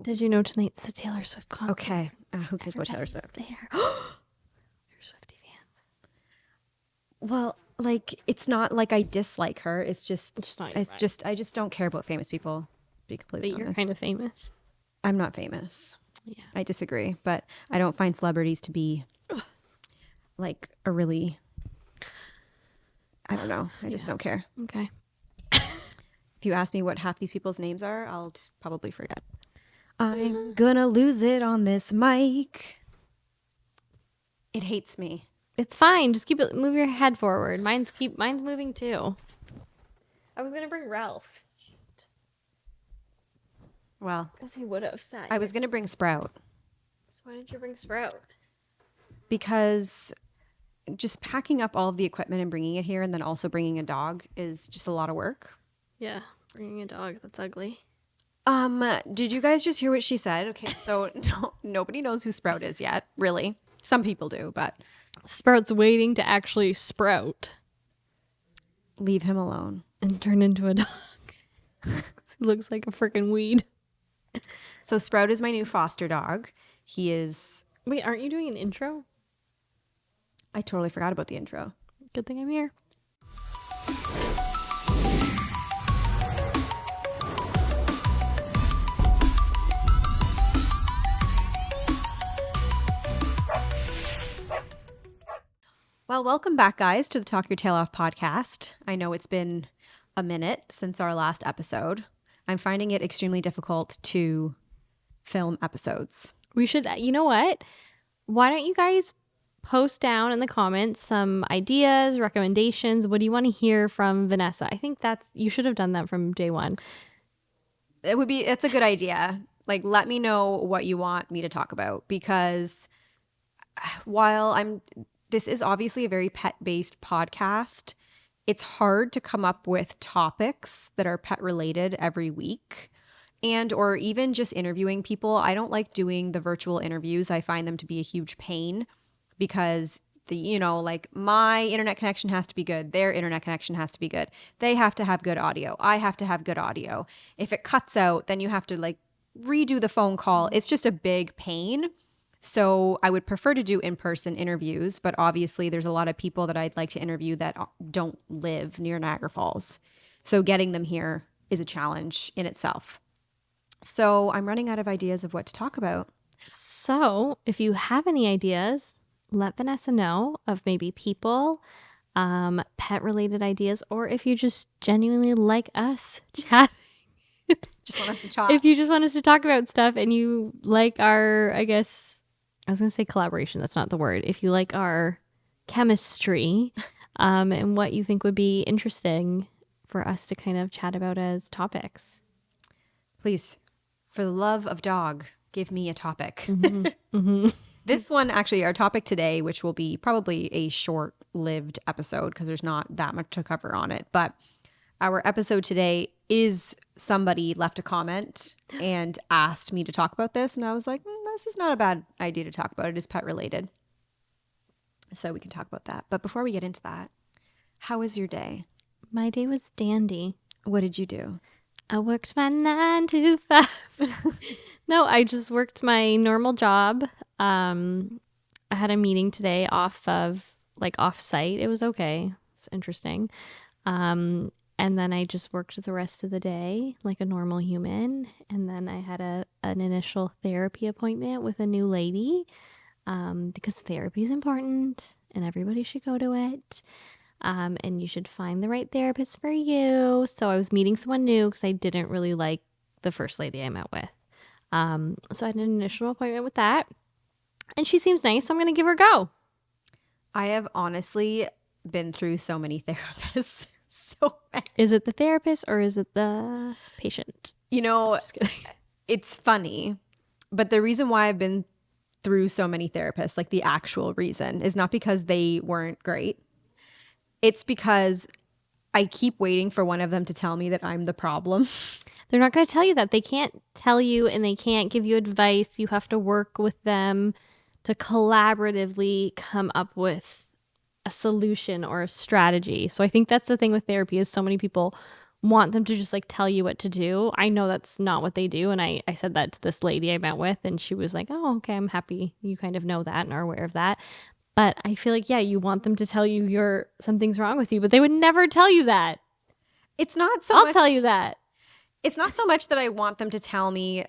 Did you know tonight's the Taylor Swift concert? Okay. Who cares about Taylor Swift? There. You're Swiftie fans. Well, like, it's not like I dislike her. It's just, not I just don't care about famous people, to be completely But you're honest. kind of famous. I'm not famous. Yeah. I disagree, but I don't find celebrities to be like a really, I don't know. I just don't care. Okay. If you ask me what half these people's names are, I'll probably forget. I'm gonna lose it on this mic. It hates me. It's fine. Just move your head forward. Mine's moving too. I was gonna bring Ralph. Well, Because he would have sat. I was gonna bring Sprout. So why didn't you bring Sprout? Because just packing up all of the equipment and bringing it here and then also bringing a dog is just a lot of work. Yeah, bringing a dog. That's ugly. Did you guys just hear what she said? Okay, so nobody knows who Sprout is yet, really. Some people do, but Sprout's waiting to actually sprout leave him alone. and turn into a dog. He looks like a freaking weed. So Sprout is my new foster dog. He is... Wait, aren't you doing an intro? I totally forgot about the intro. Good thing I'm here. Well, welcome back, guys, to the Talk Your Tail Off podcast. I know it's been a minute since our last episode. I'm finding it extremely difficult to film episodes. We should, you know what? Why don't you guys post down in the comments some ideas, recommendations? What do you want to hear from Vanessa? I think you should have done that from day one. It's a good idea. Like, let me know what you want me to talk about, because while this is obviously a very pet-based podcast, it's hard to come up with topics that are pet-related every week, or even just interviewing people. I don't like doing the virtual interviews. I find them to be a huge pain because like, my internet connection has to be good. Their internet connection has to be good. They have to have good audio. I have to have good audio. If it cuts out, then you have to like redo the phone call. It's just a big pain. So I would prefer to do in-person interviews, but obviously there's a lot of people that I'd like to interview that don't live near Niagara Falls. So getting them here is a challenge in itself. So I'm running out of ideas of what to talk about. So if you have any ideas, let Vanessa know of maybe people, pet-related ideas, or if you just genuinely like us chatting. Just want us to talk. If you just want us to talk about stuff and you like our, I was going to say collaboration. That's not the word. If you like our chemistry and what you think would be interesting for us to kind of chat about as topics. Please, for the love of dog, give me a topic. Mm-hmm. Mm-hmm. This one, actually, our topic today, which will be probably a short-lived episode because there's not that much to cover on it. But our episode today is somebody left a comment and asked me to talk about this. And I was like, this is not a bad idea to talk about. It is pet related. So we can talk about that. But before we get into that, how was your day? My day was dandy. What did you do? I worked my 9 to 5. No, I just worked my normal job. I had a meeting today off-site. It was okay. It's interesting. And then I just worked the rest of the day like a normal human. And then I had an initial therapy appointment with a new lady because therapy is important and everybody should go to it. And you should find the right therapist for you. So I was meeting someone new because I didn't really like the first lady I met with. So I had an initial appointment with that. And she seems nice, so I'm going to give her a go. I have honestly been through so many therapists. So many. Is it the therapist or is it the patient? Just kidding. It's funny, but the reason why I've been through so many therapists, like the actual reason, is not because they weren't great. It's because I keep waiting for one of them to tell me that I'm the problem. They're not going to tell you that. They can't tell you and they can't give you advice. You have to work with them to collaboratively come up with a solution or a strategy. So I think that's the thing with therapy is so many people want them to just like tell you what to do. I know that's not what they do. And I said that to this lady I met with, and she was like, oh, okay, I'm happy you kind of know that and are aware of that. But I feel like, yeah, you want them to tell you something's wrong with you, but they would never tell you that. It's not so I'll much. tell you that. It's not so much that I want them to tell me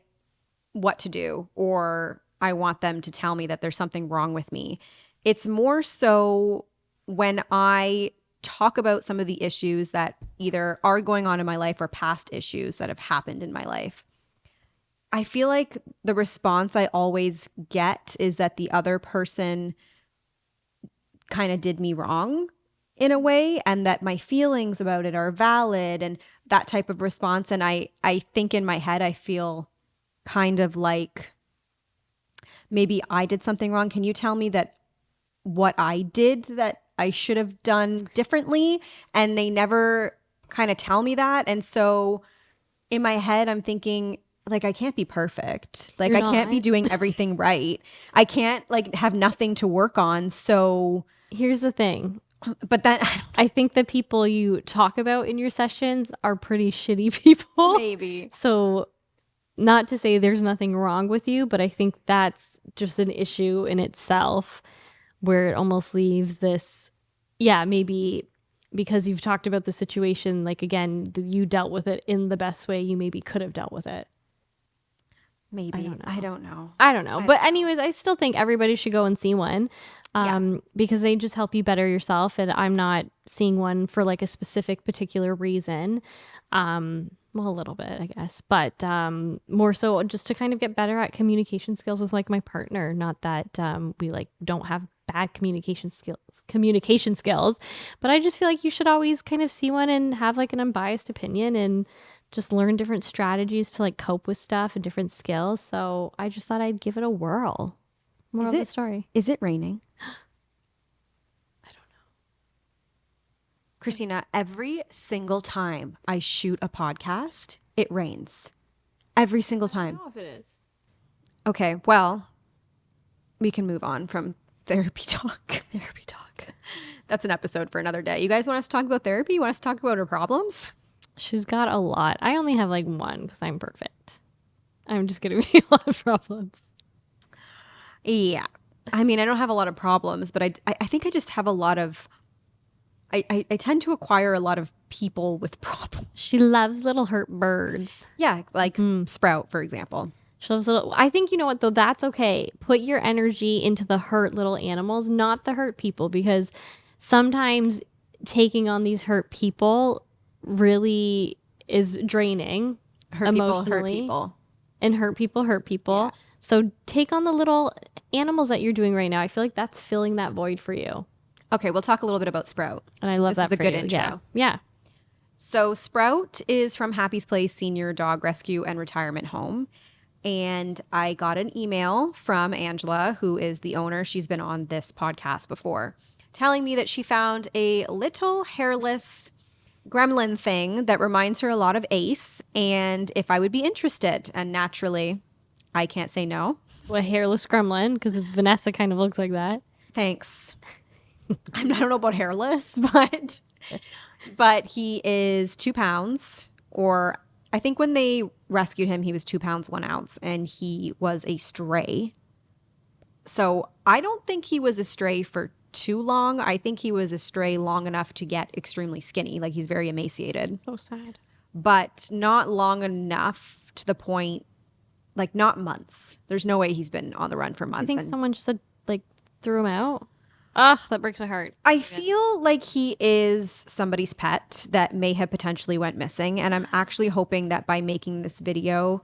what to do, or I want them to tell me that there's something wrong with me. It's more so when I talk about some of the issues that either are going on in my life or past issues that have happened in my life. I feel like the response I always get is that the other person kind of did me wrong in a way, and that my feelings about it are valid, and that type of response. And I think in my head, I feel kind of like maybe I did something wrong. Can you tell me that what I did that I should have done differently? And they never kind of tell me that. And so in my head, I'm thinking, like, I can't be perfect. Like, You're I can't be not. doing everything right. I can't like have nothing to work on. So, Here's the thing. but then I think the people you talk about in your sessions are pretty shitty people. maybe. So, not to say there's nothing wrong with you, but I think that's just an issue in itself where it almost leaves this, yeah, maybe because you've talked about the situation, like again, you dealt with it in the best way you maybe could have dealt with it. Maybe. I don't know. I don't know. But anyways, I still think everybody should go and see one because they just help you better yourself. And I'm not seeing one for like a specific particular reason. Well, a little bit, I guess, but more so just to kind of get better at communication skills with like my partner. Not that we like don't have bad communication skills, but I just feel like you should always kind of see one and have like an unbiased opinion and just learn different strategies to like cope with stuff and different skills. So I just thought I'd give it a whirl. More of the story. Is it raining? I don't know. Christina, every single time I shoot a podcast, it rains. Every single I time. don't know if it is. Okay, well, we can move on from therapy talk. Therapy talk. That's an episode for another day. You guys want us to talk about therapy? You want us to talk about her problems? She's got a lot. I only have like one because I'm perfect. I'm just going to be a lot of problems. Yeah. I mean, I don't have a lot of problems, but I think I just have a lot of... I tend to acquire a lot of people with problems. She loves little hurt birds. Yeah, like Sprout, for example. She loves little. I think you know what though. That's okay. Put your energy into the hurt little animals, not the hurt people, because sometimes taking on these hurt people really is draining emotionally. Hurt people. And hurt people hurt people. Yeah. So take on the little animals that you're doing right now. I feel like that's filling that void for you. Okay, we'll talk a little bit about Sprout. And I love This that is a for good you. intro. Yeah. So Sprout is from Happy's Place Senior Dog Rescue and Retirement Home. And I got an email from Angela, who is the owner. She's been on this podcast before, telling me that she found a little hairless gremlin thing that reminds her a lot of Ace, and if I would be interested. And naturally, I can't say no. Well, a hairless gremlin, because Vanessa kind of looks like that. Thanks. I don't know about hairless, but he is 2 pounds, or I think when they rescued him, he was 2 pounds, 1 ounce, and he was a stray. So I don't think he was a stray for too long. I think he was a stray long enough to get extremely skinny. Like, he's very emaciated. So sad. But not long enough to the point, like, not months. There's no way he's been on the run for months. I think someone just like threw him out. Ugh, that breaks my heart. I feel like he is somebody's pet that may have potentially went missing. And I'm actually hoping that by making this video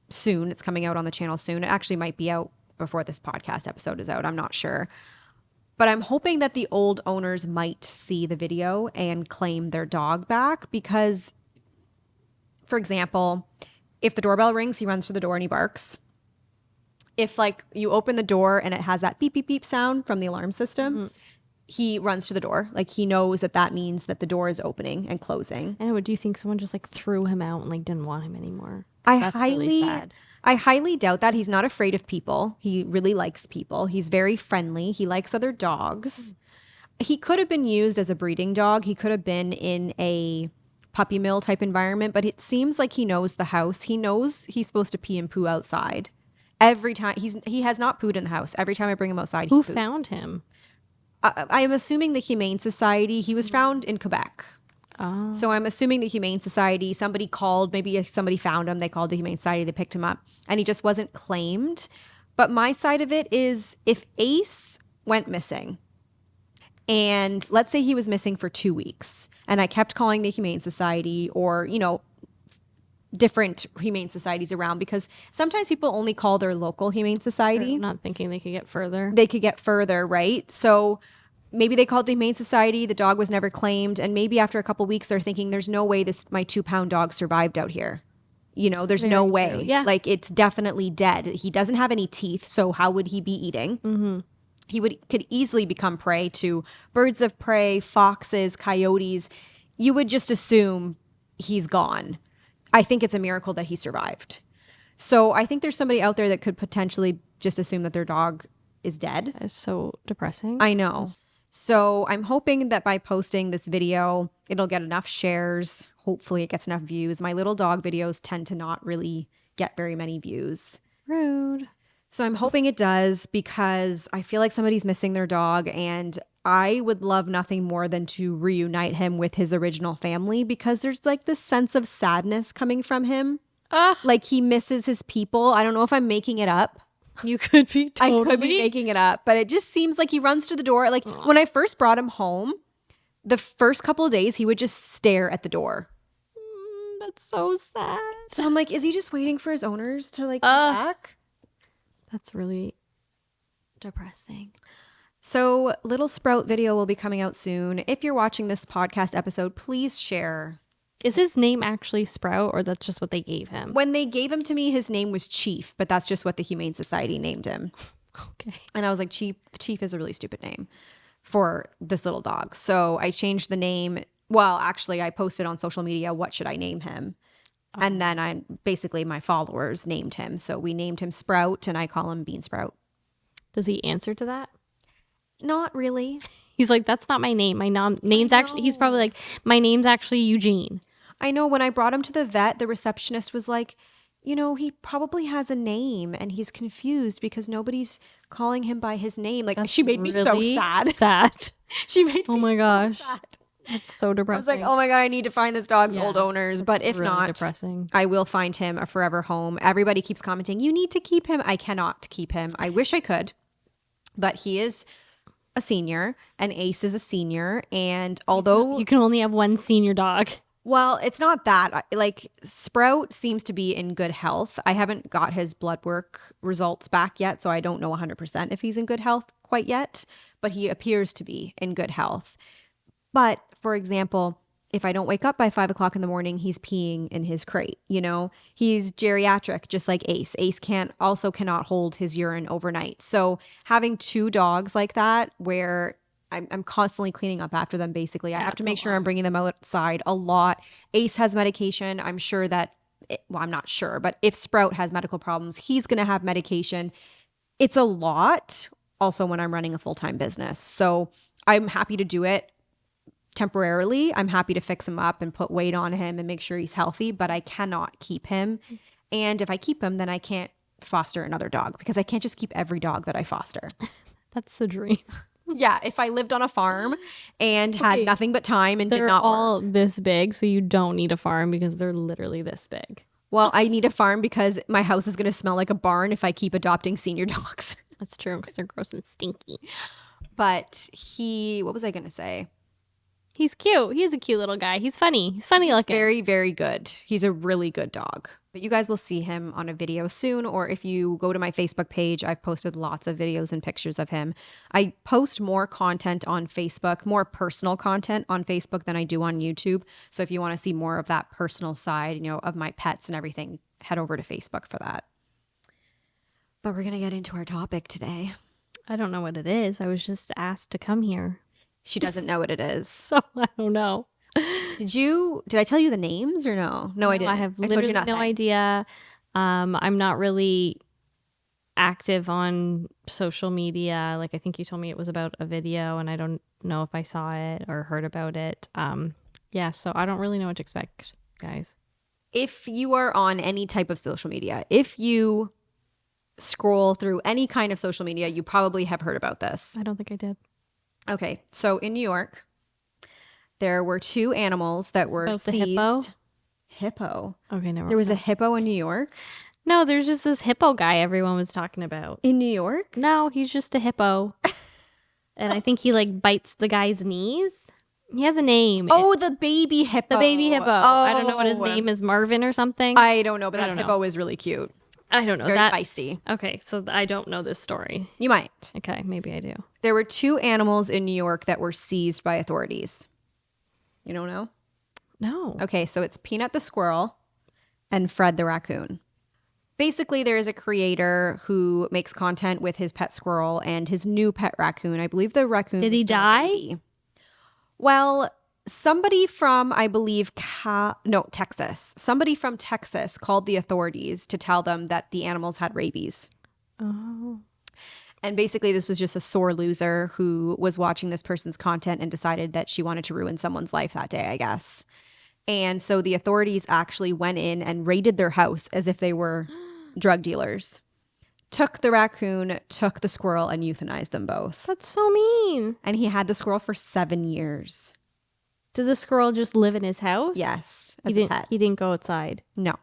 soon, it's coming out on the channel soon. It actually might be out before this podcast episode is out. I'm not sure. But I'm hoping that the old owners might see the video and claim their dog back because, for example, if the doorbell rings, he runs to the door and he barks. If like you open the door and it has that beep, beep, beep sound from the alarm system, he runs to the door. Like, he knows that that means that the door is opening and closing. I know. Do you think someone just like threw him out and like didn't want him anymore? I really sad. highly doubt that. He's not afraid of people. He really likes people. He's very friendly. He likes other dogs. He could have been used as a breeding dog. He could have been in a puppy mill type environment, but it seems like he knows the house. He knows he's supposed to pee and poo outside. Every time he has not pooed in the house. Every time I bring him outside, he Who poops. found him? I am assuming the Humane Society. He was found in Quebec. Oh. So I'm assuming the Humane Society, somebody called, maybe if somebody found him, they called the Humane Society, they picked him up, and he just wasn't claimed. But my side of it is if Ace went missing, and let's say he was missing for 2 weeks, and I kept calling the Humane Society or, different humane societies around, because sometimes people only call their local humane society. I'm not thinking they could get further. They could get further, right? So maybe they called the humane society, the dog was never claimed, and maybe after a couple weeks they're thinking there's no way my 2-pound dog survived out here. There's no Very way. true. Yeah. Like, it's definitely dead. He doesn't have any teeth, so how would he be eating? Mm-hmm. He could easily become prey to birds of prey, foxes, coyotes. You would just assume he's gone. I think it's a miracle that he survived. So I think there's somebody out there that could potentially just assume that their dog is dead. That is so depressing. I know. So I'm hoping that by posting this video, it'll get enough shares. Hopefully it gets enough views. My little dog videos tend to not really get very many views. Rude. So I'm hoping it does, because I feel like somebody's missing their dog, and I would love nothing more than to reunite him with his original family, because there's like this sense of sadness coming from him. Ugh. Like, he misses his people. I don't know if I'm making it up. You could be totally. I could be making it up, but it just seems like he runs to the door. Like, when I first brought him home, the first couple of days, he would just stare at the door. That's so sad. So I'm like, is he just waiting for his owners to like come back? That's really depressing. So Little Sprout video will be coming out soon. If you're watching this podcast episode, please share. Is his name actually Sprout, or that's just what they gave him? When they gave him to me, his name was Chief, but that's just what the Humane Society named him. Okay. And I was like, Chief is a really stupid name for this little dog. So I changed the name. Well, actually, I posted on social media, what should I name him? And then my followers named him. So we named him Sprout, and I call him Bean Sprout. Does he answer to that? Not really. He's like, that's not my name. My name's actually, he's probably like, my name's actually Eugene. I know, when I brought him to the vet, the receptionist was like, he probably has a name and he's confused because nobody's calling him by his name. Like, she made me so really sad. Sad. She made me Oh my so gosh. sad. That's so I depressing. was like, oh my God, I need to find this dog's old owners. But if really not, depressing. I will find him a forever home. Everybody keeps commenting, you need to keep him. I cannot keep him. I wish I could, but he is a senior and Ace is a senior. And although You can only have one senior dog. well, it's not that. Like, Sprout seems to be in good health. I haven't got his blood work results back yet, so I don't know 100% if he's in good health quite yet, but he appears to be in good health. But, for example, if I don't wake up by 5 o'clock in the morning, he's peeing in his crate, He's geriatric, just like Ace. Ace cannot hold his urine overnight. So having 2 dogs like that, where I'm constantly cleaning up after them, basically. I have to make sure I'm bringing them outside a lot. Ace has medication. I'm sure that, I'm not sure, but if Sprout has medical problems, he's going to have medication. It's a lot also when I'm running a full-time business. So I'm happy to do it temporarily. I'm happy to fix him up and put weight on him and make sure he's healthy, but I cannot keep him. And if I keep him, then I can't foster another dog, because I can't just keep every dog that I foster. That's the dream. Yeah, if I lived on a farm and had Okay. nothing but time and did They're not work. all this big, so you don't need a farm because they're literally this big. Well, I need a farm because my house is going to smell like a barn if I keep adopting senior dogs. That's true, because they're gross and stinky. But what was I going to say? He's cute. He's a cute little guy. He's funny. He's funny looking. Very, very good. He's a really good dog. But you guys will see him on a video soon, or if you go to my Facebook page, I've posted lots of videos and pictures of him. I post more content on Facebook, more personal content on Facebook than I do on YouTube. So if you want to see more of that personal side, of my pets and everything, head over to Facebook for that. But we're going to get into our topic today. I don't know what it is. I was just asked to come here. She doesn't know what it is. So I don't know. Did I tell you the names or no? No, I didn't. I have told literally you nothing. no idea. I'm not really active on social media. Like, I think you told me it was about a video, and I don't know if I saw it or heard about it. Yeah, so I don't really know what to expect, guys. If you are on any type of social media, if you scroll through any kind of social media, you probably have heard about this. I don't think I did. Okay, so in New York, there were 2 animals that were About the seized. hippo? Hippo. Okay, never There was a mind. hippo in New York? No, there's just this hippo guy everyone was talking about. In New York? No, he's just a hippo. And I think he like bites the guy's knees. He has a name. Oh, the baby hippo. The baby hippo. Oh, I don't know what his name is. Marvin or something. I don't know, but I that don't hippo know. is really cute. I don't know. Very That feisty. Okay, so I don't know this story. You might. Okay, maybe I do. There were 2 animals in New York that were seized by authorities. You don't know? No. Okay, so it's Peanut the squirrel and Fred the raccoon. Basically, there is a creator who makes content with his pet squirrel and his new pet raccoon. I believe the raccoon Did was he still a die? baby. Well, somebody from, I believe, Texas. Somebody from Texas called the authorities to tell them that the animals had rabies. Oh. And basically, this was just a sore loser who was watching this person's content and decided that she wanted to ruin someone's life that day, I guess. And so the authorities actually went in and raided their house as if they were drug dealers. Took the raccoon, took the squirrel, and euthanized them both. That's so mean. And he had the squirrel for 7 years. Did the squirrel just live in his house? Yes, He as a didn't pet. he didn't go outside. No.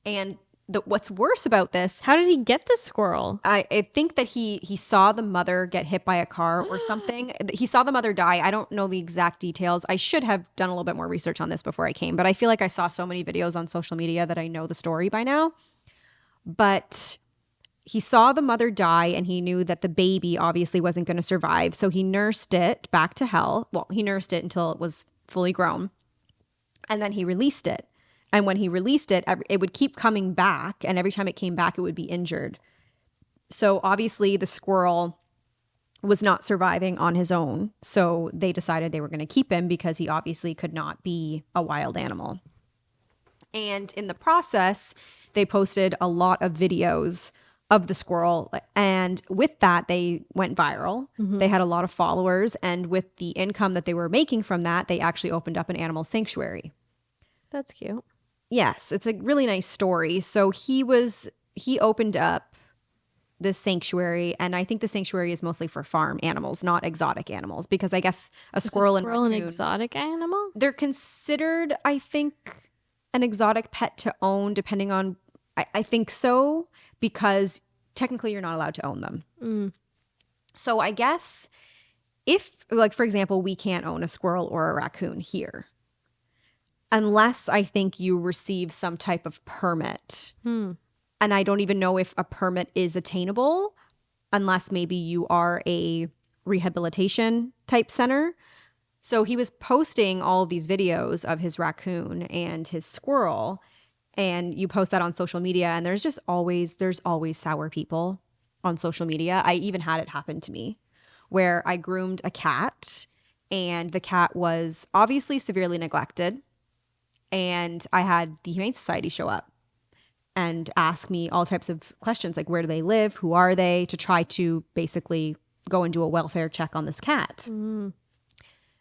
And what's worse about this, How did he get the squirrel? I think that he saw the mother get hit by a car or something. He saw the mother die. I don't know the exact details. I should have done a little bit more research on this before I came, but I feel like I saw so many videos on social media that I know the story by now. But he saw the mother die and he knew that the baby obviously wasn't going to survive. So he nursed it back to health. Well, he nursed it until it was fully grown. And then he released it. And when he released it, it would keep coming back. And every time it came back, it would be injured. So obviously the squirrel was not surviving on his own. So they decided they were going to keep him because he obviously could not be a wild animal. And in the process, they posted a lot of videos of the squirrel. And with that, they went viral. Mm-hmm. They had a lot of followers. And with the income that they were making from that, they actually opened up an animal sanctuary. That's cute. Yes, it's a really nice story. So he opened up this sanctuary, and I think the sanctuary is mostly for farm animals, not exotic animals, because I guess a squirrel and an raccoon, exotic animal? they're considered, I think, an exotic pet to own, depending on, I think so, because technically you're not allowed to own them. Mm. So I guess if, like, for example, we can't own a squirrel or a raccoon here, unless I think you receive some type of permit. Hmm. And I don't even know if a permit is attainable unless maybe you are a rehabilitation type center. So he was posting all of these videos of his raccoon and his squirrel, and you post that on social media, and there's always sour people on social media. I even had it happen to me where I groomed a cat, and the cat was obviously severely neglected, and I had the Humane Society show up and ask me all types of questions like, where do they live? Who are they? To try to basically go and do a welfare check on this cat. Mm.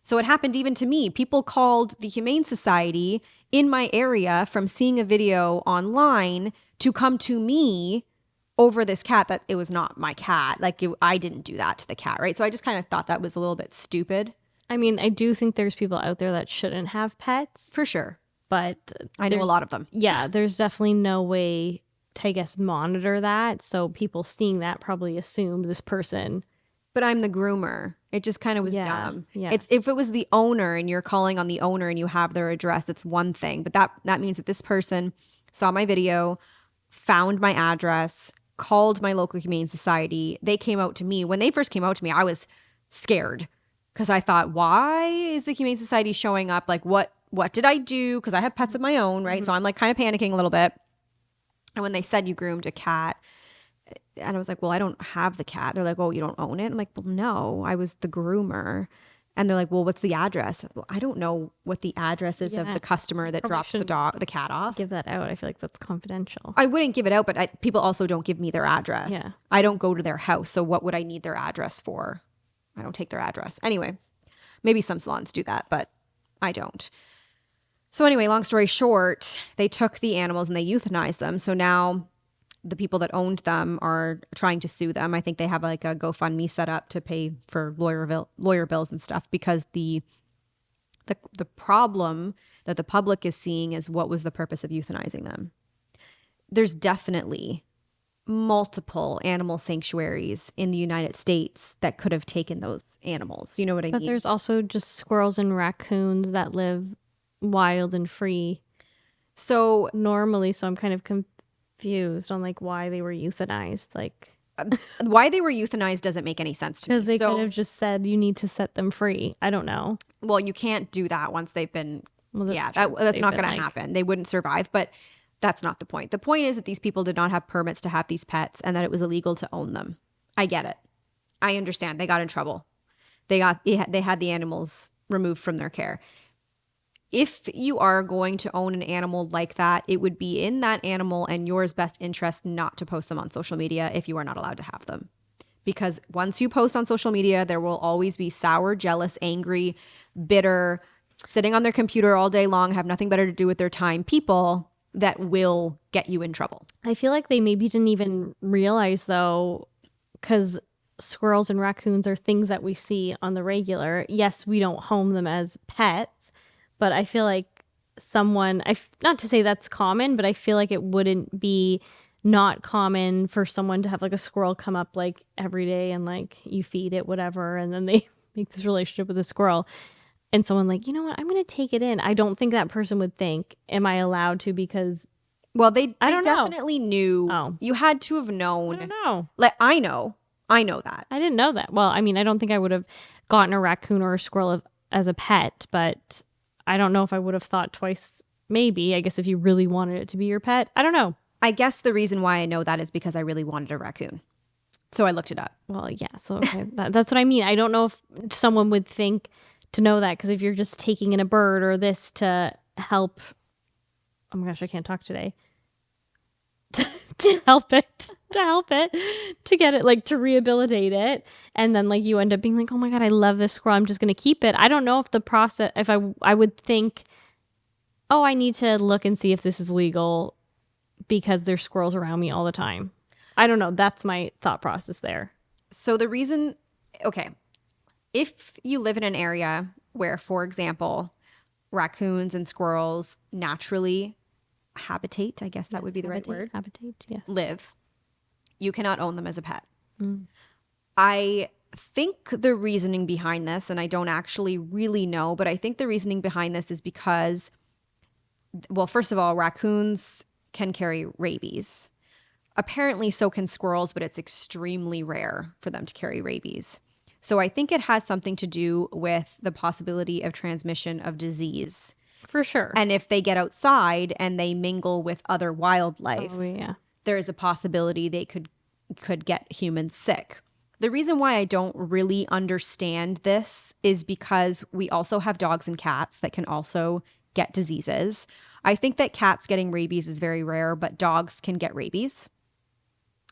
So it happened even to me. People called the Humane Society in my area from seeing a video online to come to me over this cat, that it was not my cat. Like, I didn't do that to the cat, right? So I just kind of thought that was a little bit stupid. I mean, I do think there's people out there that shouldn't have pets, For sure. but I know a lot of them. yeah, there's definitely no way to, I guess, monitor that. So people seeing that probably assumed this person. But I'm the groomer. It just kind of was Yeah, dumb. yeah. It's, if it was the owner and you're calling on the owner and you have their address, it's one thing. But that means that this person saw my video, found my address, called my local Humane Society. They came out to me. When they first came out to me, I was scared because I thought, why is the Humane Society showing up? Like, what did I do? Because I have pets of my own, right? Mm-hmm. So I'm like kind of panicking a little bit. And when they said you groomed a cat, and I was like, well, I don't have the cat. They're like, oh, you don't own it? I'm like, well, no, I was the groomer. And they're like, well, what's the address? Well, I don't know what the address is of Yeah. the customer that Probably drops the cat off. Give that out. I feel like that's confidential. I wouldn't give it out, but people also don't give me their address. Yeah. I don't go to their house. So what would I need their address for? I don't take their address. Anyway, maybe some salons do that, but I don't. So anyway, long story short, they took the animals and they euthanized them. So now the people that owned them are trying to sue them. I think they have like a GoFundMe set up to pay for lawyer bills and stuff, because the problem that the public is seeing is, what was the purpose of euthanizing them? There's definitely multiple animal sanctuaries in the United States that could have taken those animals. You know what I But mean? there's also just squirrels and raccoons that live wild and free So normally. So I'm kind of confused on like why they were euthanized. Like, why they were euthanized doesn't make any sense to me. because they So, could have just said you need to set them free. I don't know. well, you can't do that once they've been. Well, that's Yeah, true. that's They've not been, going to like- happen. They wouldn't survive. But that's not the point. The point is that these people did not have permits to have these pets, and that it was illegal to own them. I get it. I understand. They got in trouble. They had the animals removed from their care. If you are going to own an animal like that, it would be in that animal and yours best interest not to post them on social media if you are not allowed to have them. Because once you post on social media, there will always be sour, jealous, angry, bitter, sitting on their computer all day long, have nothing better to do with their time people that will get you in trouble. I feel like they maybe didn't even realize though, because squirrels and raccoons are things that we see on the regular. Yes, we don't home them as pets, but I feel like not to say that's common, but I feel like it wouldn't be not common for someone to have like a squirrel come up like every day and like you feed it whatever, and then they make this relationship with a squirrel, and someone like, you know what, I'm going to take it in. I don't think that person would think, am I allowed to? Because Well, they I don't know. definitely knew. Oh. You had to have I known. don't know. Like, I know that. I didn't know that. Well, I mean, I don't think I would have gotten a raccoon or a squirrel as a pet, but I don't know if I would have thought twice. Maybe, I guess, if you really wanted it to be your pet. I don't know. I guess the reason why I know that is because I really wanted a raccoon. So I looked it up. Well, yeah. So okay, that's what I mean. I don't know if someone would think to know that, because if you're just taking in a bird or this to help, oh my gosh, I can't talk today. To help it, to get it, like to rehabilitate it, and then like you end up being like, oh my god, I love this squirrel, I'm just gonna keep it. I don't know if the process, if I would think, oh, I need to look and see if this is legal because there's squirrels around me all the time. I don't know. That's my thought process there. So the reason, okay, if you live in an area where, for example, raccoons and squirrels naturally habitate, I guess that would be the right word, Habitate, yes. live, you cannot own them as a pet. Mm. I think the reasoning behind this, and I don't actually really know, but I think the reasoning behind this is because, well, first of all, raccoons can carry rabies. Apparently so can squirrels, but it's extremely rare for them to carry rabies. So I think it has something to do with the possibility of transmission of disease. For sure. And if they get outside and they mingle with other wildlife, Oh, yeah. there is a possibility they could get humans sick. The reason why I don't really understand this is because we also have dogs and cats that can also get diseases. I think that cats getting rabies is very rare, but dogs can get rabies.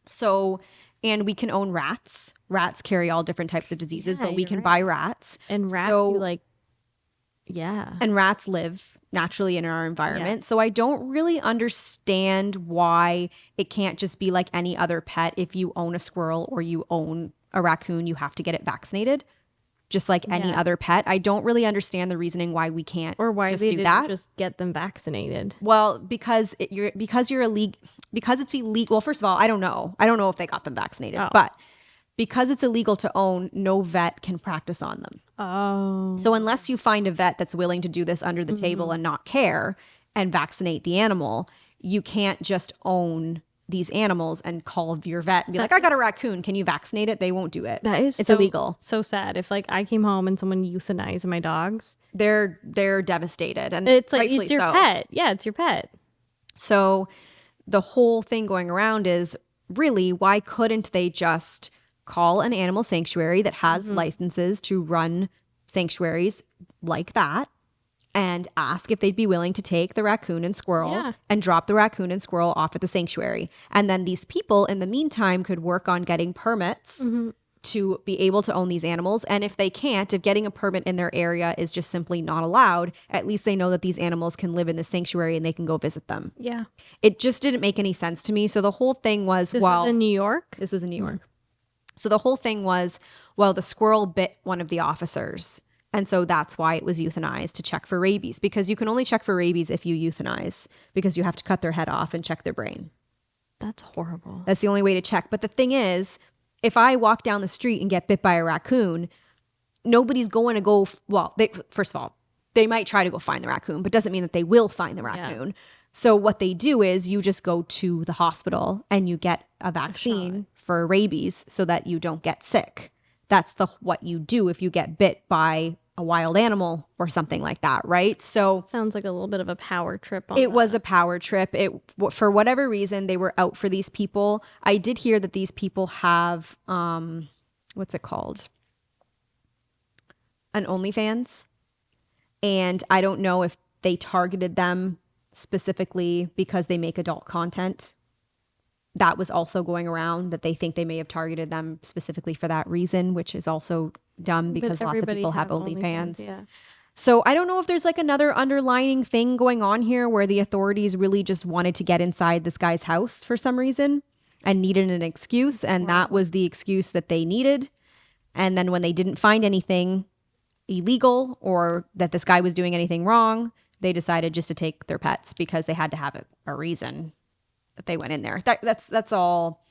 So, and we can own rats. Rats carry all different types of diseases, Yeah, but we you're can right. buy rats. And rats, So- you like, yeah. And rats live naturally in our environment. So I don't really understand why it can't just be like any other pet. If you own a squirrel or you own a raccoon, you have to get it vaccinated, just like any Yeah. other pet. I don't really understand the reasoning why we can't Or why just they do didn't that. just get them vaccinated. Well, because it's illegal. Well, first of all, I don't know if they got them vaccinated, Oh. but because it's illegal to own, no vet can practice on them. Oh. So unless you find a vet that's willing to do this under the table and not care and vaccinate the animal, you can't just own these animals and call your vet and be like, I got a raccoon, can you vaccinate it? They won't do it. That is It's so, illegal. So sad. If like I came home and someone euthanized my dogs, They're devastated, and it's like rightfully it's your so. pet. Yeah, it's your pet. So the whole thing going around is, really, why couldn't they just call an animal sanctuary that has licenses to run sanctuaries like that and ask if they'd be willing to take the raccoon and squirrel Yeah. and drop the raccoon and squirrel off at the sanctuary? And then these people in the meantime could work on getting permits to be able to own these animals. And if they can't, if getting a permit in their area is just simply not allowed, at least they know that these animals can live in the sanctuary and they can go visit them. Yeah. It just didn't make any sense to me. So the whole thing was, This was in New York? This was in New York. So the whole thing was, well, the squirrel bit one of the officers. And so that's why it was euthanized, to check for rabies, because you can only check for rabies if you euthanize, because you have to cut their head off and check their brain. That's horrible. That's the only way to check. But the thing is, if I walk down the street and get bit by a raccoon, nobody's going to go, well, first of all, they might try to go find the raccoon, but doesn't mean that they will find the raccoon. Yeah. So what they do is you just go to the hospital and you get a vaccine for rabies so that you don't get sick. That's what you do if you get bit by a wild animal or something like that, right? So sounds like a little bit of a power trip. It was a power trip. For whatever reason, they were out for these people. I did hear that these people have, what's it called? An OnlyFans. And I don't know if they targeted them specifically because they make adult content. That was also going around, that they think they may have targeted them specifically for that reason, which is also dumb because lots of people have OnlyFans. Yeah. So I don't know if there's like another underlying thing going on here where the authorities really just wanted to get inside this guy's house for some reason and needed an excuse. And that was the excuse that they needed. And then when they didn't find anything illegal or that this guy was doing anything wrong, they decided just to take their pets because they had to have a reason that they went in there. That's all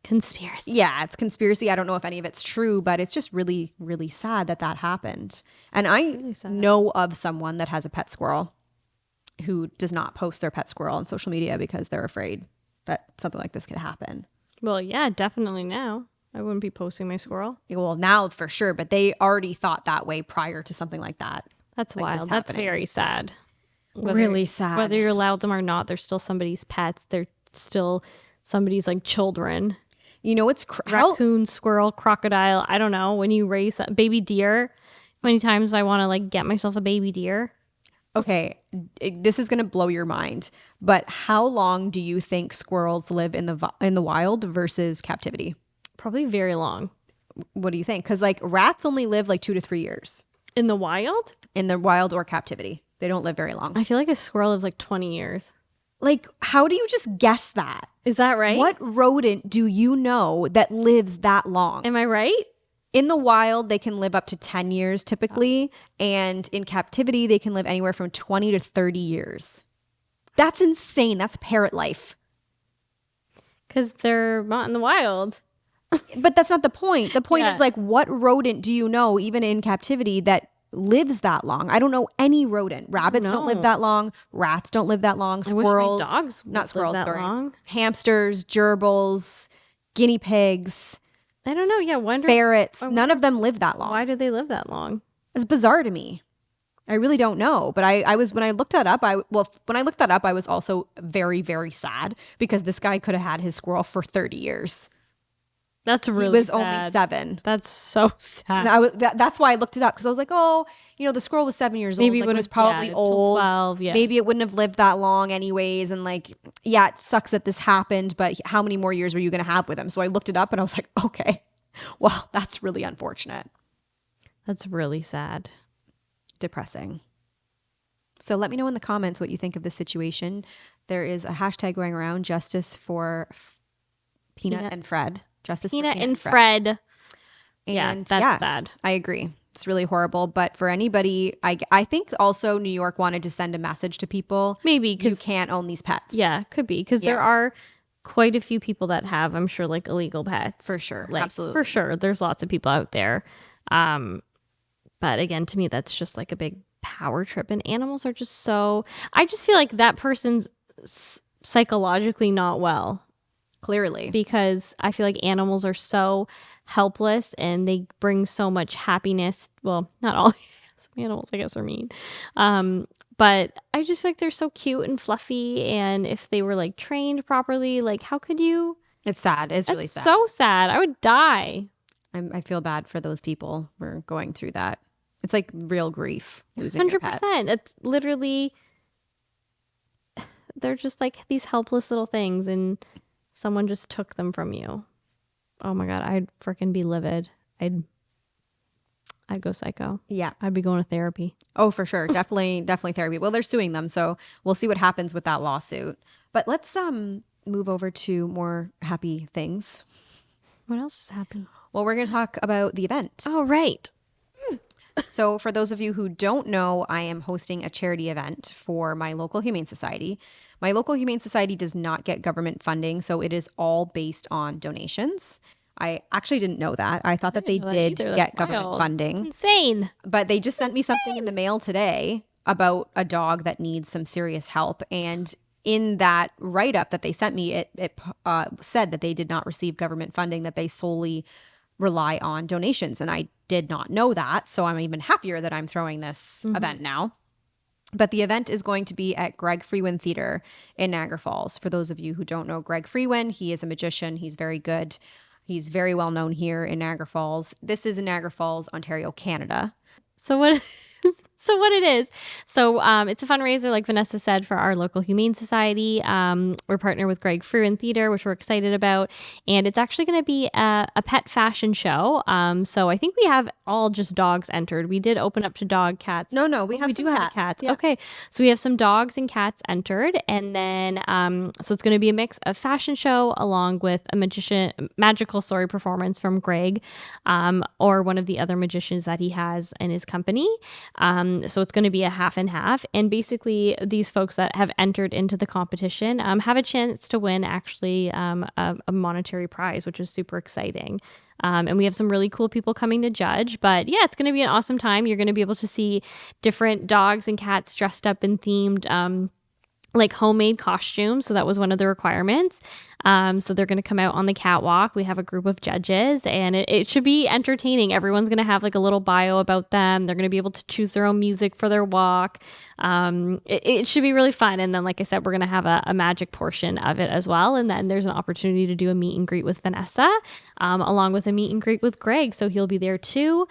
conspiracy. Yeah, it's conspiracy. I don't know if any of it's true, but it's just really, really sad that happened. And I really know of someone that has a pet squirrel who does not post their pet squirrel on social media because they're afraid that something like this could happen. Well, yeah, definitely now. I wouldn't be posting my squirrel. Well, now for sure, but they already thought that way prior to something like that. That's wild. That's very sad. Really sad. Whether you're allowed them or not, they're still somebody's pets. They're still somebody's like children. You know, it's raccoon, squirrel, crocodile. I don't know. When you raise a baby deer, many times I want to like get myself a baby deer. Okay, this is going to blow your mind. But how long do you think squirrels live in the wild versus captivity? Probably very long. What do you think? Because like rats only live like 2 to 3 years. In the wild? In the wild or captivity. They don't live very long. I feel like a squirrel lives like 20 years. Like, how do you just guess that? Is that right? What rodent do you know that lives that long? Am I right? In the wild, they can live up to 10 years typically. Oh. And in captivity, they can live anywhere from 20 to 30 years. That's insane. That's parrot life. Because they're not in the wild. But that's not the point. The point is like, what rodent do you know, even in captivity, that lives that long? I don't know any rodent. Rabbits don't live that long. Rats don't live that long. Squirrels, dogs not squirrels, live that long. Hamsters, gerbils, guinea pigs. I don't know. Yeah, ferrets. None of them live that long. Why do they live that long? It's bizarre to me. I really don't know. But I was when I looked that up. I was also very, very sad because this guy could have had his squirrel for 30 years. That's really He was only 7. That's so sad. And that's why I looked it up, because I was like, oh, the squirrel was 7 years Maybe old. Like, it was probably old. 12, yeah. Maybe it wouldn't have lived that long anyways. And like, yeah, it sucks that this happened, but how many more years were you going to have with him? So I looked it up and I was like, okay, well, that's really unfortunate. That's really sad. Depressing. So let me know in the comments what you think of this situation. There is a hashtag going around, justice for Peanut and Fred. Justice Peanut and Fred. And that's sad. I agree. It's really horrible. But for anybody, I think also New York wanted to send a message to people. Maybe because you can't own these pets. Yeah, could be. Because there are quite a few people that have, I'm sure, like illegal pets. For sure. Like, absolutely. For sure. There's lots of people out there. But again, to me, that's just like a big power trip. And animals are just so... I just feel like that person's psychologically not well. Clearly. Because I feel like animals are so helpless and they bring so much happiness. Well, not all some animals, I guess, are mean. But I just feel like they're so cute and fluffy. And if they were like trained properly, like how could you? It's sad. It's really sad. So sad. I would die. I feel bad for those people who are going through that. It's like real grief. 100%. It's literally, they're just like these helpless little things and someone just took them from you. Oh my God, I'd freaking be livid. I'd go psycho. Yeah. I'd be going to therapy. Oh, for sure. Definitely therapy. Well, they're suing them, so we'll see what happens with that lawsuit. But let's move over to more happy things. What else has happened? Well, we're going to talk about the event. Oh, right. So, for those of you who don't know, I am hosting a charity event for my local Humane Society. My local Humane Society does not get government funding, so it is all based on donations. I actually didn't know that. I thought that they did get government funding. It's insane. But they just sent me something in the mail today about a dog that needs some serious help. And in that write up that they sent me, it said that they did not receive government funding, that they solely rely on donations. And I did not know that. So I'm even happier that I'm throwing this event now. But the event is going to be at Greg Freewin Theater in Niagara Falls. For those of you who don't know Greg Freewin, he is a magician. He's very good. He's very well known here in Niagara Falls. This is in Niagara Falls, Ontario, Canada. So what? So what it is? So it's a fundraiser, like Vanessa said, for our local Humane Society. We're partnered with Greg Freewin Theater, which we're excited about, and it's actually going to be a pet fashion show. So I think we have all just dogs entered. We did open up to dog, cats. No, we have cats. Yeah. Okay, so we have some dogs and cats entered, and then so it's going to be a mix of fashion show along with a magical story performance from Greg, or one of the other magicians that he has in his company. So it's going to be a half and half. And basically, these folks that have entered into the competition have a chance to win actually a monetary prize, which is super exciting. And we have some really cool people coming to judge. But yeah, it's going to be an awesome time. You're going to be able to see different dogs and cats dressed up and themed like homemade costumes. So that was one of the requirements. So they're going to come out on the catwalk. We have a group of judges, and it should be entertaining. Everyone's going to have like a little bio about them. They're going to be able to choose their own music for their walk. It should be really fun. And then, like I said, we're going to have a magic portion of it as well. And then there's an opportunity to do a meet and greet with Vanessa, along with a meet and greet with Greg. So he'll be there too.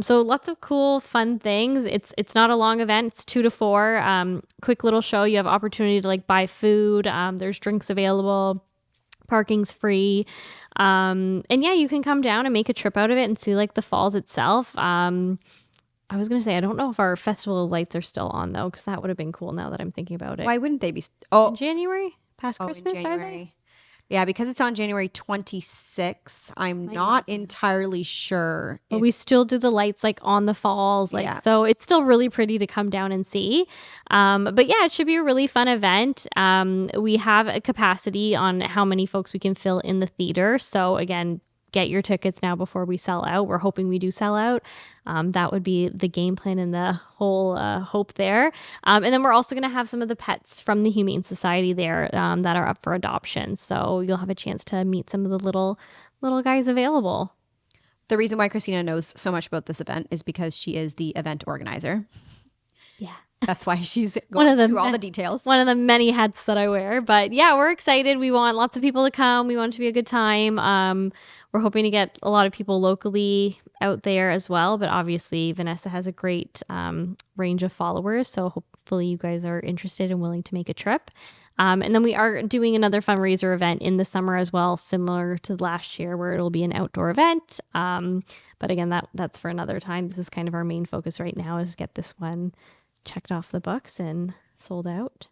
So lots of cool, fun things. It's not a long event. It's 2 to 4. Quick little show. You have opportunity to like buy food. There's drinks available. Parking's free. And yeah, you can come down and make a trip out of it and see like the falls itself. I was going to say, I don't know if our festival lights are still on though, because that would have been cool now that I'm thinking about it. Why wouldn't they be? In January? Past Christmas, in January. Yeah, because it's on January 26th. I'm not entirely sure. But we still do the lights like on the falls. So it's still really pretty to come down and see. But yeah, it should be a really fun event. We have a capacity on how many folks we can fill in the theater. So again, get your tickets now before we sell out. We're hoping we do sell out. That would be the game plan and the whole hope there. And then we're also going to have some of the pets from the Humane Society there that are up for adoption. So you'll have a chance to meet some of the little guys available. The reason why Christina knows so much about this event is because she is the event organizer. Yeah. That's why she's going through all the details. One of the many hats that I wear. But yeah, we're excited. We want lots of people to come. We want it to be a good time. We're hoping to get a lot of people locally out there as well. But obviously, Vanessa has a great range of followers. So hopefully you guys are interested and willing to make a trip. And then we are doing another fundraiser event in the summer as well, similar to last year, where it'll be an outdoor event. But again, that's for another time. This is kind of our main focus right now, is get this one checked off the books and sold out.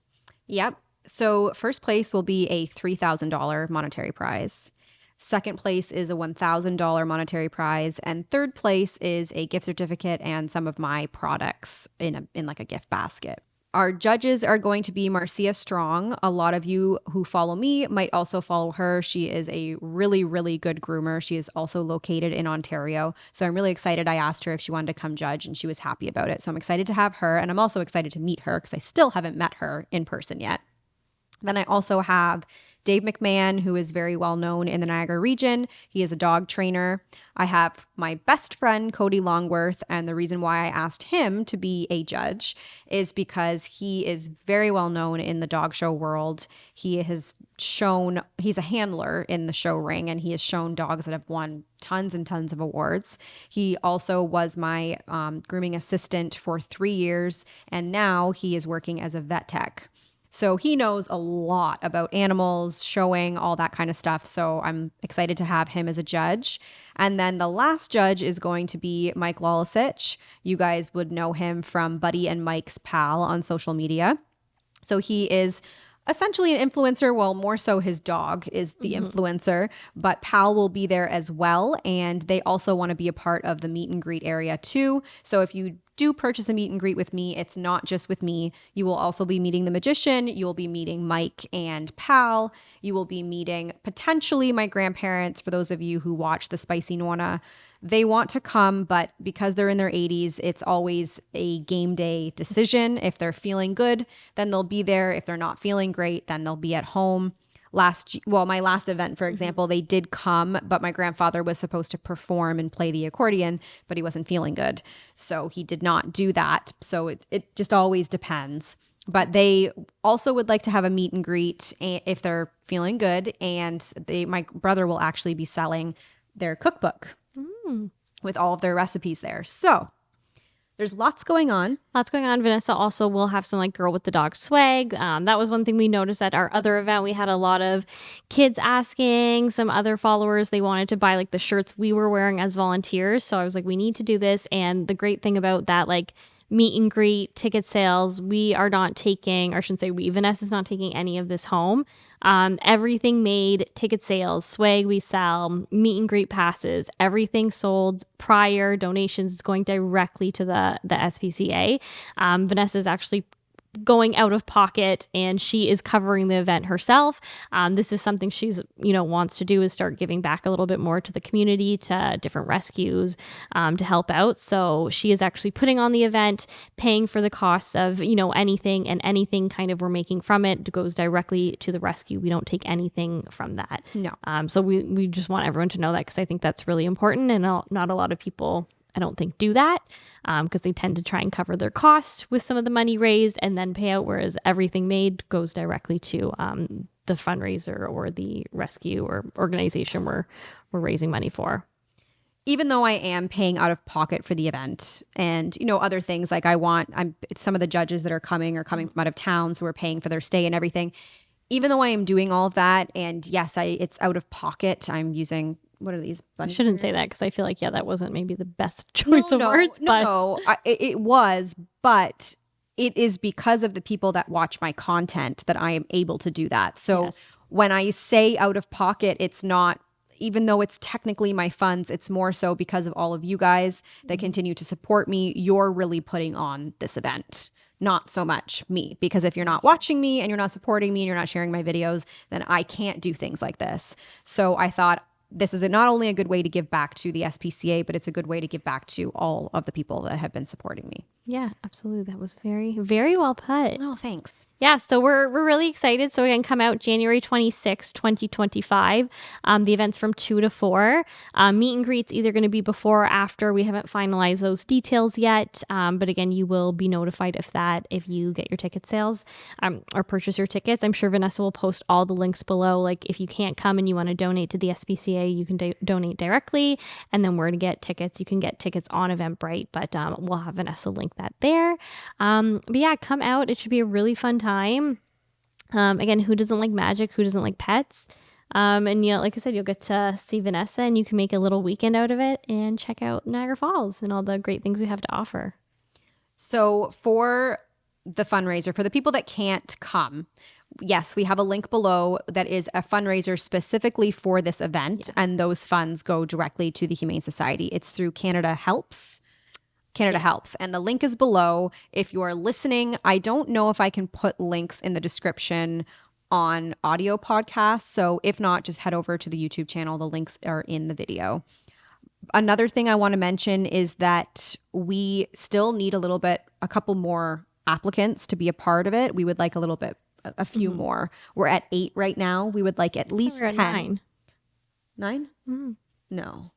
Yep. So first place will be a $3,000 monetary prize. Second place is a $1,000 monetary prize. And third place is a gift certificate and some of my products in like a gift basket. Our judges are going to be Marcia Strong. A lot of you who follow me might also follow her. She is a really, really good groomer. She is also located in Ontario. So I'm really excited. I asked her if she wanted to come judge, and she was happy about it. So I'm excited to have her. And I'm also excited to meet her because I still haven't met her in person yet. Then I also have Dave McMahon, who is very well known in the Niagara region. He is a dog trainer. I have my best friend, Cody Longworth, and the reason why I asked him to be a judge is because he is very well known in the dog show world. He's a handler in the show ring, and he has shown dogs that have won tons and tons of awards. He also was my grooming assistant for 3 years, and now he is working as a vet tech. So he knows a lot about animals, showing, all that kind of stuff. So I'm excited to have him as a judge. And then the last judge is going to be Mike Lolisich. You guys would know him from Buddy and Mike's Pal on social media. So he is essentially an influencer. Well, more so his dog is the influencer, but Pal will be there as well. And they also want to be a part of the meet and greet area too. So if you do purchase a meet and greet with me, it's not just with me. You will also be meeting the magician. You will be meeting Mike and Pal. You will be meeting potentially my grandparents. For those of you who watch the Spicy Nona, they want to come, but because they're in their 80s, it's always a game day decision. If they're feeling good, then they'll be there. If they're not feeling great, then they'll be at home. My last event, for example, they did come, but my grandfather was supposed to perform and play the accordion, but he wasn't feeling good. So he did not do that. So it just always depends. But they also would like to have a meet and greet if they're feeling good. And my brother will actually be selling their cookbook with all of their recipes there. So there's lots going on. Lots going on. Vanessa also will have some like girl with the dog swag. That was one thing we noticed at our other event. We had a lot of kids asking, some other followers, they wanted to buy like the shirts we were wearing as volunteers. So I was like, we need to do this. And the great thing about that, like meet and greet, ticket sales, we are not taking, or I shouldn't say we, Vanessa's not taking any of this home. Everything made, ticket sales, swag we sell, meet and greet passes, everything sold prior, donations is going directly to the SPCA. Vanessa is actually going out of pocket and she is covering the event herself. This is something she's, wants to do, is start giving back a little bit more to the community, to different rescues, to help out. So she is actually putting on the event, paying for the costs of, anything, and anything kind of we're making from it goes directly to the rescue. We don't take anything from that. No. So we just want everyone to know that, because I think that's really important, and not a lot of people, I don't think, do that, because they tend to try and cover their costs with some of the money raised and then pay out, whereas everything made goes directly to the fundraiser or the rescue or organization we're raising money for. Even though I am paying out of pocket for the event and, other things, like some of the judges that are coming from out of town, so we're paying for their stay and everything. Even though I am doing all of that, and yes, it's out of pocket, I'm using, what are these? I shouldn't say that, because I feel like, that wasn't maybe the best choice of words. It was, but it is because of the people that watch my content that I am able to do that. So yes. When I say out of pocket, it's not, even though it's technically my funds, it's more so because of all of you guys that continue to support me. You're really putting on this event, not so much me, because if you're not watching me and you're not supporting me and you're not sharing my videos, then I can't do things like this. So I thought, this is not only a good way to give back to the SPCA, but it's a good way to give back to all of the people that have been supporting me. Yeah, absolutely. That was very, very well put. Oh, thanks. Yeah, so we're really excited. So again, come out January 26, 2025. The event's from 2 to 4. Meet and greet's either going to be before or after. We haven't finalized those details yet. But again, you will be notified if you get your ticket sales or purchase your tickets. I'm sure Vanessa will post all the links below. Like if you can't come and you want to donate to the SPCA, you can donate directly. And then where to get tickets, you can get tickets on Eventbrite. But we'll have Vanessa link that there. But yeah, come out. It should be a really fun time. Again, who doesn't like magic? Who doesn't like pets? And like I said, you'll get to see Vanessa, and you can make a little weekend out of it and check out Niagara Falls and all the great things we have to offer. So for the fundraiser, for the people that can't come, yes, we have a link below that is a fundraiser specifically for this event, and those funds go directly to the Humane Society. It's through Canada Helps. And the link is below. If you're listening, I don't know if I can put links in the description on audio podcasts. So if not, just head over to the YouTube channel. The links are in the video. Another thing I want to mention is that we still need a couple more applicants to be a part of it. We would like a few more. We're at 8 right now. We would like at least 10. 9. 9? Mm-hmm. No.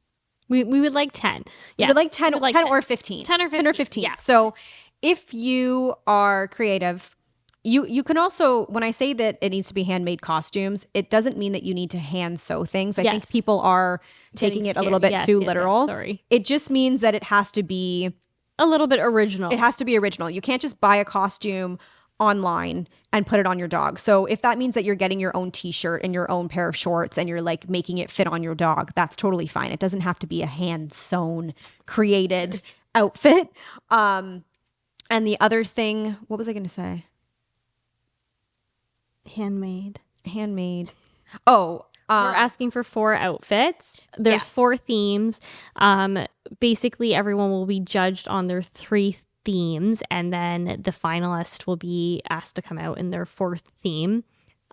We would like 10. Yeah. We would like 10, 10 or 15. 10 or 15. Yeah. So if you are creative, you can also, when I say that it needs to be handmade costumes, it doesn't mean that you need to hand sew things. I think people are taking it a little bit too literal. Sorry. It just means that it has to be a little bit original. It has to be original. You can't just buy a costume online and put it on your dog. So if that means that you're getting your own t-shirt and your own pair of shorts and you're like making it fit on your dog, that's totally fine. It doesn't have to be a hand sewn created outfit. And the other thing, what was I going to say? Handmade. Handmade. Oh, We're asking for 4 outfits. There's Yes. 4 themes. Basically, everyone will be judged on their 3 themes, and then the finalist will be asked to come out in their 4th theme.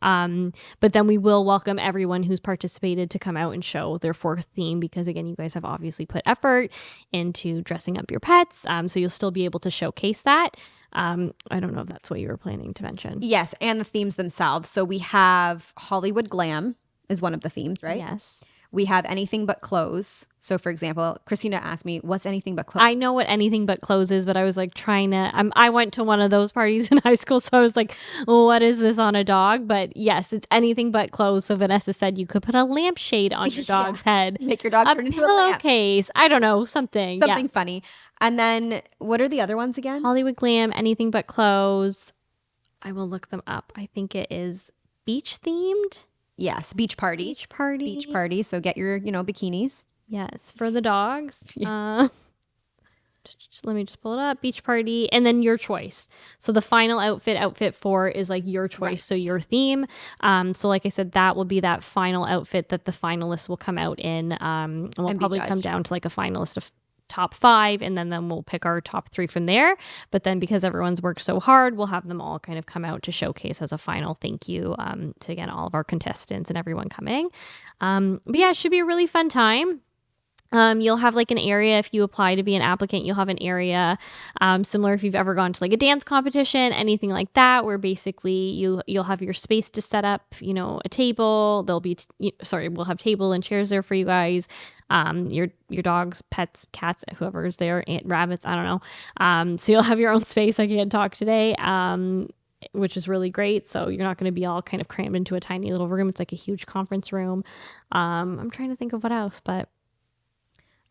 But then we will welcome everyone who's participated to come out and show their 4th theme, because again, you guys have obviously put effort into dressing up your pets. So you'll still be able to showcase that. I don't know if that's what you were planning to mention. Yes, and the themes themselves. So we have Hollywood Glam is one of the themes, right? Yes. We have anything but clothes. So for example, Christina asked me, what's anything but clothes? I know what anything but clothes is, but I was like trying to, I went to one of those parties in high school. So I was like, what is this on a dog? But yes, it's anything but clothes. So Vanessa said you could put a lampshade on your dog's head. Make your dog A turn into a lamp. pillowcase. I don't know, something. Something funny. And then what are the other ones again? Hollywood Glam, anything but clothes. I will look them up. I think it is beach themed. Yes, beach party. Beach party. Beach party. So get your, bikinis. Yes, for the dogs. Let me just pull it up. Beach party, and then your choice. So the final outfit 4 is like your choice. Right. So your theme. So like I said, that will be that final outfit that the finalists will come out in. And we'll probably come down to like a finalist of top 5, and then we'll pick our top 3 from there. But then because everyone's worked so hard, we'll have them all kind of come out to showcase as a final thank you to again all of our contestants and everyone coming. But yeah, it should be a really fun time. You'll have like an area if you apply to be an applicant. You'll have an area similar if you've ever gone to like a dance competition, anything like that, where basically you'll have your space to set up, a table. There'll be we'll have table and chairs there for you guys. Your dogs, pets, cats, whoever's there, rabbits, I don't know. So you'll have your own space. I can't talk today. Which is really great. So you're not going to be all kind of crammed into a tiny little room. It's like a huge conference room. I'm trying to think of what else, but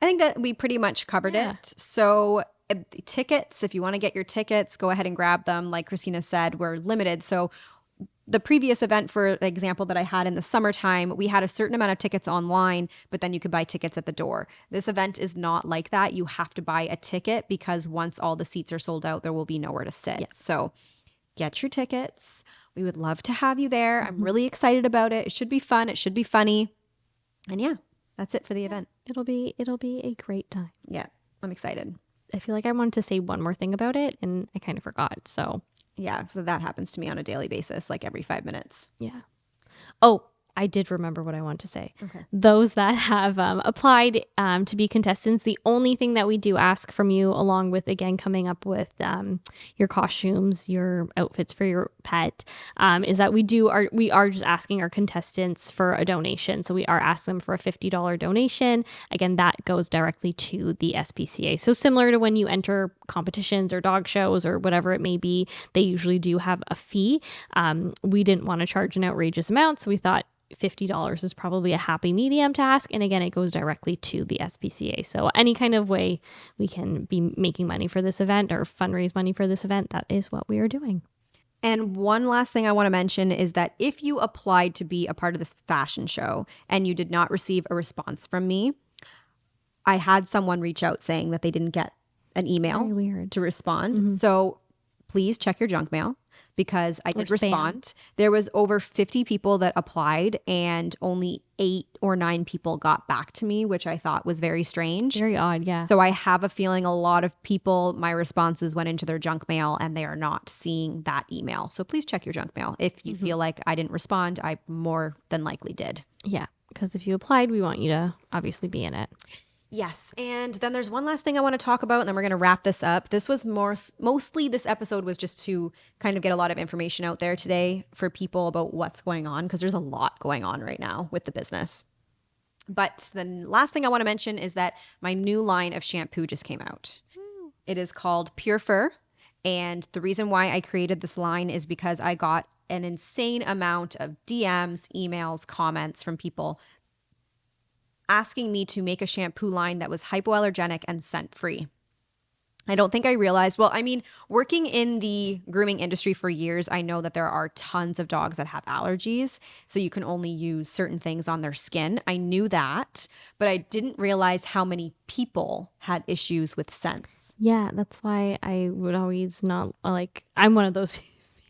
I think that we pretty much covered it. So tickets, if you want to get your tickets, go ahead and grab them. Like Christina said, we're limited. So the previous event, for example, that I had in the summertime, we had a certain amount of tickets online, but then you could buy tickets at the door. This event is not like that. You have to buy a ticket because once all the seats are sold out, there will be nowhere to sit. Yes. So get your tickets. We would love to have you there. I'm really excited about it. It should be fun. It should be funny. And yeah, that's it for the event. It'll be a great time. Yeah, I'm excited. I feel like I wanted to say one more thing about it and I kind of forgot. So yeah, so that happens to me on a daily basis, like every 5 minutes. Yeah. Oh, I did remember what I want to say. Okay. Those that have applied to be contestants, the only thing that we do ask from you, along with, again, coming up with your costumes, your outfits for your pet, is that we are just asking our contestants for a donation. So we are asking them for a $50 donation. Again, that goes directly to the SPCA. So similar to when you enter competitions or dog shows or whatever it may be, they usually do have a fee. We didn't want to charge an outrageous amount, so we thought $50 is probably a happy medium to ask. And again, it goes directly to the SPCA. So any kind of way we can be making money for this event or fundraise money for this event, that is what we are doing. And one last thing I want to mention is that if you applied to be a part of this fashion show and you did not receive a response from me, I had someone reach out saying that they didn't get an email to respond. Mm-hmm. So please check your junk mail, because I did respond. There was over 50 people that applied and only 8 or 9 people got back to me, which I thought was very strange. Very odd, yeah. So I have a feeling a lot of people, my responses went into their junk mail and they are not seeing that email. So please check your junk mail. If you feel like I didn't respond, I more than likely did. Yeah, because if you applied, we want you to obviously be in it. Yes. And then there's one last thing I want to talk about, and then we're going to wrap this up. This was mostly this episode was just to kind of get a lot of information out there today for people about what's going on, because there's a lot going on right now with the business. But the last thing I want to mention is that my new line of shampoo just came out. It is called Pure Fur. And the reason why I created this line is because I got an insane amount of DMs, emails, comments from people asking me to make a shampoo line that was hypoallergenic and scent-free. I don't think I realized. Well, I mean, working in the grooming industry for years, I know that there are tons of dogs that have allergies. So you can only use certain things on their skin. I knew that, but I didn't realize how many people had issues with scents. Yeah, that's why I would always not like. I'm one of those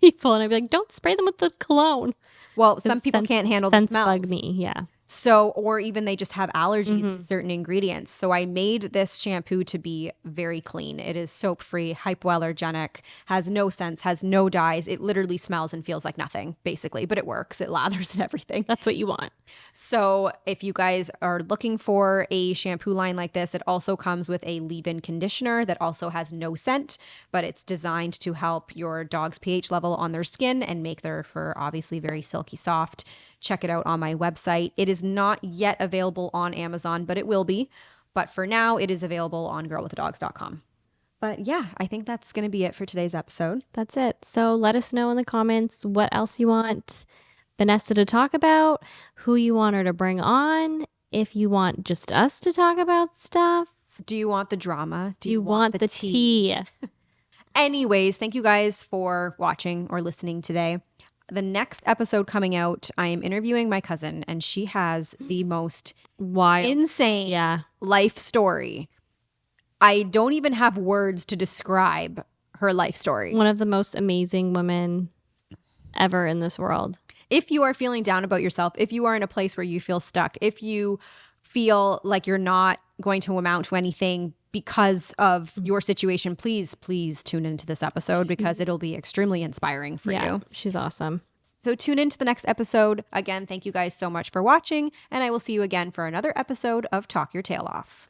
people, and I'd be like, "Don't spray them with the cologne." Well, some Because people can't handle the scents bug smells. me. Yeah. So, or even they just have allergies to Mm-hmm. certain ingredients. So I made this shampoo to be very clean. It is soap free, hypoallergenic, has no scents, has no dyes. It literally smells and feels like nothing, basically, but it works. It lathers and everything. That's what you want. So if you guys are looking for a shampoo line like this, it also comes with a leave-in conditioner that also has no scent, but it's designed to help your dog's pH level on their skin and make their fur obviously very silky soft. Check it out on my website. It is not yet available on Amazon, but it will be. But for now, it is available on girlwiththedogs.com. But yeah, I think that's going to be it for today's episode. That's it. So let us know in the comments what else you want Vanessa to talk about, who you want her to bring on, if you want just us to talk about stuff. Do you want the drama? Do you want the tea? Anyways, thank you guys for watching or listening today. The next episode coming out, I am interviewing my cousin, and she has the most Wild. insane Yeah. life story. I don't even have words to describe her life story. One of the most amazing women ever in this world. If you are feeling down about yourself, if you are in a place where you feel stuck, if you feel like you're not going to amount to anything because of your situation, please tune into this episode because it'll be extremely inspiring for you. She's awesome. So tune into the next episode. Again, thank you guys so much for watching, and I will see you again for another episode of Talk Your Tail Off.